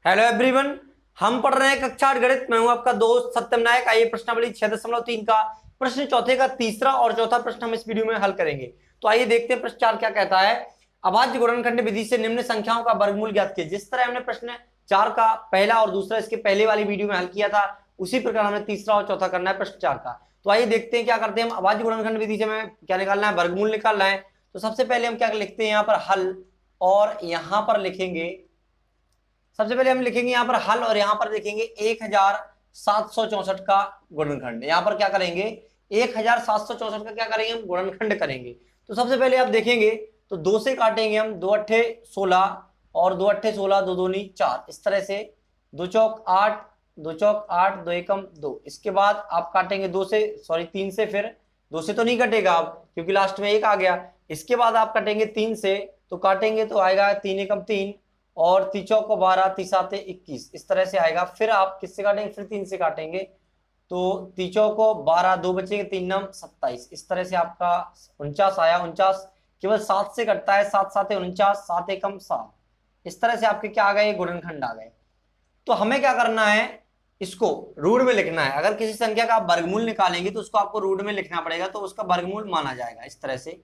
Hello everyone. हम पढ़ रहे हैं कक्षा 8 गणित। मैं हूं आपका दोस्त सत्यम नायक। आइए प्रश्नावली 6.3 का प्रश्न चौथे का तीसरा और चौथा प्रश्न हम इस वीडियो में हल करेंगे। तो आइए देखते हैं प्रश्न 4 क्या कहता है। अभाज्य गुणनखंड विधि से निम्न संख्याओं का वर्गमूल ज्ञात कीजिए। जिस तरह हमने प्रश्न 4 का पहला और दूसरा इसके पहले वाली वीडियो में हल किया था, उसी प्रकार हमें तीसरा और चौथा करना है प्रश्न 4 का। तो आइए देखते हैं क्या करते हैं हम। अभाज्य गुणनखंड विधि से हमें क्या निकालना है, वर्गमूल निकालना है। तो सबसे पहले हम क्या लिखते हैं यहाँ पर हल, और यहां पर लिखेंगे, सबसे पहले हम लिखेंगे यहाँ पर हल और यहाँ पर देखेंगे 1764 का गुणनखंड। यहाँ पर क्या करेंगे, 1764 का क्या करेंगे हम, गुणनखंड करेंगे। तो सबसे पहले आप देखेंगे तो दो से काटेंगे हम, 2 अट्ठे 16 और 2 अट्ठे 16, 2 दूनी 4, इस तरह से 2 चौक 8, 2 चौक 8, 2 एकम 2। इसके बाद आप काटेंगे 2 से, सॉरी 3 से, फिर 2 से तो नहीं कटेगा आप क्योंकि लास्ट में 1 आ गया। इसके बाद आप काटेंगे 3 से, तो काटेंगे तो आएगा 3 एकम 3 और तीचौ को 12, तीसाते 21, इस तरह से आएगा। फिर आप किससे काटेंगे, फिर 3 से काटेंगे तो तीचौ को 12, 2 बचेंगे, 3 नम 27, इस तरह से आपका 49 आया। 49 केवल 7 से कटता है, 7 साते 49, 7 एकम 7, इस तरह से आपके क्या आ गए, गुणनखंड आ गए। तो हमें क्या करना है, इसको रूट में लिखना है। अगर किसी संख्या का आप वर्गमूल निकालेंगे तो उसको आपको रूट में लिखना पड़ेगा, तो उसका वर्गमूल माना जाएगा इस तरह से,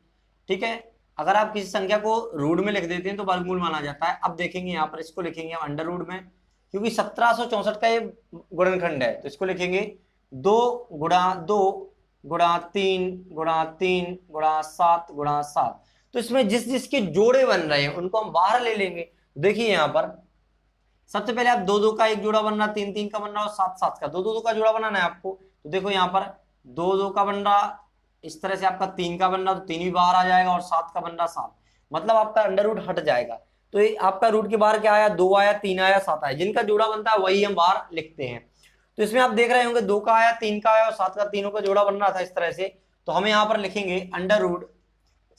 ठीक है। अगर आप किसी संख्या को रूट में लिख देते हैं तो वर्गमूल माना जाता है। अब देखेंगे यहाँ पर, इसको लिखेंगे हम अंडर रूट में, क्योंकि 1764 का ये गुणनखंड है। तो इसको लिखेंगे 2 गुणा 2 गुणा 3 गुणा 3 गुणा 7 गुणा 7। तो इसमें जिस जिसके जोड़े बन रहे हैं उनको हम बाहर ले लेंगे। देखिए यहाँ पर सबसे पहले आप 2 2 का एक जोड़ा बन रहा, 3 3 का बन रहा और 7 7 का, 2 2 का जोड़ा बनाना है आपको। तो देखो यहाँ पर 2 2 का बन रहा, इस तरह से आपका 3 का बन रहा तो 3 भी बाहर आ जाएगा, और 7 का बन रहा 7, मतलब आपका अंडर रूट हट जाएगा। तो ये आपका रूट के बाहर क्या आया, 2 आया, 3 आया, 7 आया। जिनका जोड़ा बनता है वही हम बाहर लिखते हैं। तो इसमें आप देख रहे होंगे 2 का आया, 3 का आया और 7 का, तीनों का जोड़ा बन रहा था इस तरह से। तो हमें यहाँ पर लिखेंगे अंडर रूट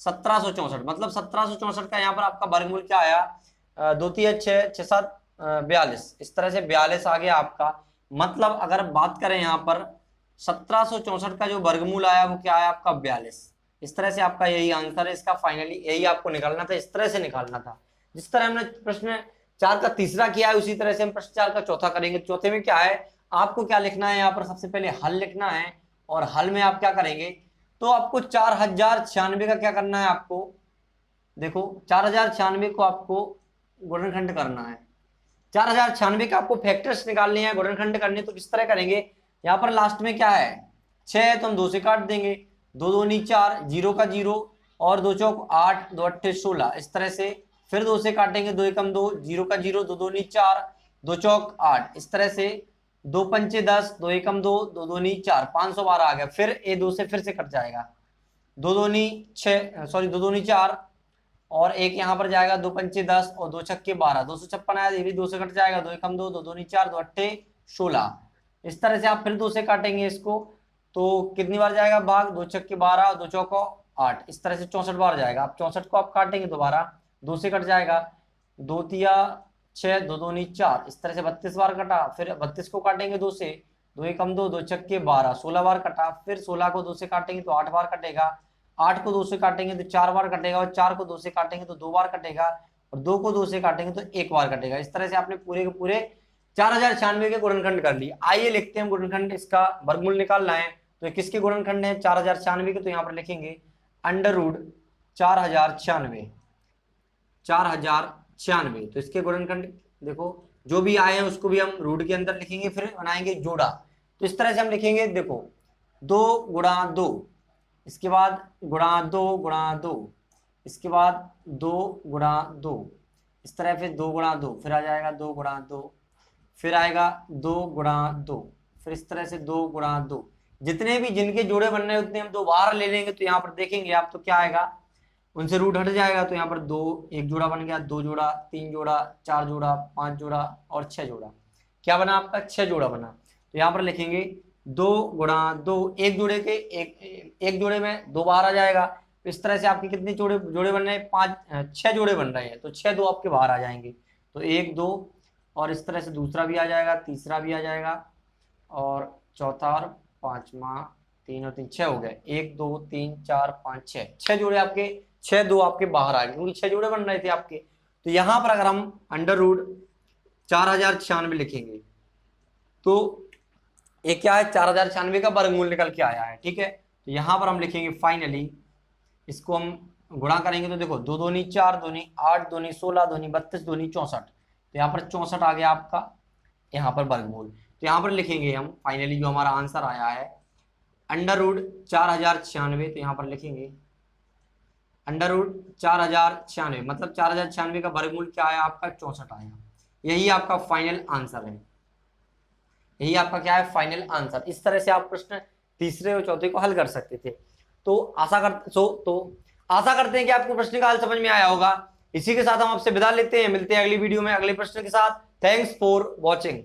1764, मतलब 1764 का यहाँ पर आपका वर्गमूल क्या आया, 2 3 6 6 7 42, इस तरह से 42 आ गया आपका। मतलब अगर बात करें यहाँ पर 1764 का जो वर्गमूल आया वो क्या आया आपका, 42। इस तरह से आपका यही आंसर है इसका, फाइनली यही आपको निकालना था, इस तरह से निकालना था। जिस तरह हमने प्रश्न 4 का तीसरा किया है उसी तरह से हम प्रश्न 4 का चौथा करेंगे। चौथे में क्या है, आपको क्या लिखना है, यहाँ पर सबसे पहले हल लिखना है, और हल में आप क्या करेंगे, तो आपको 4096 का क्या करना है आपको, देखो 4096 को आपको गुणनखंड करना है। 4096 का आपको फैक्टर्स निकालने हैं, गुणनखंड करने। तो किस तरह करेंगे, यहाँ पर लास्ट में क्या है 6 है तो हम 2 से काट देंगे, 2 दूनी 4, 0 का 0 और 2 चौक 8, 2 अट्ठे 16, इस तरह से। फिर 2 से काटेंगे, 2 एकम 2, 0 का 0, 2 दूनी 4, 2 चौक 8, इस तरह से। 2 पंचे 10, 2 एकम 2, 2 दूनी 4, 512 आ गया। फिर ये 2 से फिर से कट जाएगा, 2 दूनी 6, सॉरी 2 दूनी 4 और एक यहाँ पर जाएगा, 2 पंचे 10 और 2 छक्के 12, 256 आया, ये भी 2 से कट जाएगा, 2 एकम 2, 2 दूनी 4, 2 अट्ठे 16, इस तरह से आप फिर 2 से काटेंगे इसको, तो कितनी बार जाएगा भाग, 2 छक्के 12, 2 चौको 8, इस तरह से 64 बार जाएगा। आप 64 को आप काटेंगे दोबारा, 2 से कट जाएगा, 2 तिया 6, 2 दूनी 4, इस तरह से 32 बार कटा। फिर 32 को काटेंगे 2 से, 2 एकम 2, 2 छक्के 12, 16 बार कटा। फिर 16 को 2 से काटेंगे तो 8 बार कटेगा, 8 को 2 से काटेंगे तो 4 बार कटेगा, और 4 को 2 से काटेंगे तो 2 बार कटेगा, और 2 को 2 से काटेंगे तो 1 बार कटेगा। इस तरह से आपने पूरे के पूरे 4096 के गुणनखंड कर लिए। आइए लिखते हैं गुणनखंड, इसका वर्गमूल निकालना है। तो किसके गुणनखंड है, 4096 के। तो यहाँ पर लिखेंगे अंडर रूट 4096, 4096। तो इसके गुणनखंड देखो जो भी आए हैं उसको भी हम रूट के अंदर लिखेंगे, फिर बनाएंगे जोड़ा। तो इस तरह से हम लिखेंगे, देखो 2 गुणा 2, इसके बाद गुणा 2 गुणा 2, इसके बाद 2 गुणा 2, इस तरह फिर 2 गुणा 2, फिर आ जाएगा 2 गुणा 2, फिर आएगा 2 गुणा 2, फिर इस तरह से 2 गुणा 2। जितने भी जिनके जोड़े बनने हैं उतने हम 2 बाहर ले लेंगे। तो यहाँ पर देखेंगे आप तो क्या आएगा, उनसे रूट हट जाएगा। तो यहाँ पर 2 एक जोड़ा बन गया, 2 जोड़ा, 3 जोड़ा, 4 जोड़ा, 5 जोड़ा और 6 जोड़ा, क्या बना आपका, 6 जोड़ा बना। तो यहाँ पर लिखेंगे 2 गुणा 2, एक जोड़े के एक जोड़े में 2 बाहर आ जाएगा। तो इस तरह से आपके कितने जोड़े जोड़े बन रहे हैं, 6 जोड़े बन रहे हैं। तो 6 2 आपके बाहर आ जाएंगे, तो 1 2, और इस तरह से दूसरा भी आ जाएगा, तीसरा भी आ जाएगा, और चौथा और पांचवा, 3 और 3 6 हो गए, 1 2 3 4 5 6, 6 जोड़े आपके, 6 2 आपके बाहर आ गए, क्योंकि 6 जोड़े बन रहे थे आपके। तो यहाँ पर अगर हम अंडर रूट 4096 लिखेंगे। तो ये क्या है, 4096 का वर्गमूल निकल के आया है, ठीक है। तो यहां पर हम लिखेंगे फाइनली, इसको हम गुणा करेंगे तो देखो 2 दूनी 4, दूनी 8, दूनी 16, दूनी 32, दूनी 64, तो यहाँ पर 64 आ गया आपका यहाँ पर वर्गमूल। तो यहाँ पर लिखेंगे हम फाइनली जो हमारा आंसर आया है अंडर रूट 4096, तो यहाँ पर लिखेंगे अंडर रूट 4096, मतलब 4096 का वर्गमूल क्या आया आपका 64 आया। यही आपका फाइनल आंसर है, यही आपका क्या है फाइनल आंसर। इस तरह से आप प्रश्न तीसरे और चौथे को हल कर सकते थे। तो आशा करते हैं कि आपको प्रश्न का हल समझ में आया होगा। इसी के साथ हम आपसे विदा लेते हैं, मिलते हैं अगली वीडियो में अगले प्रश्न के साथ। Thanks for watching.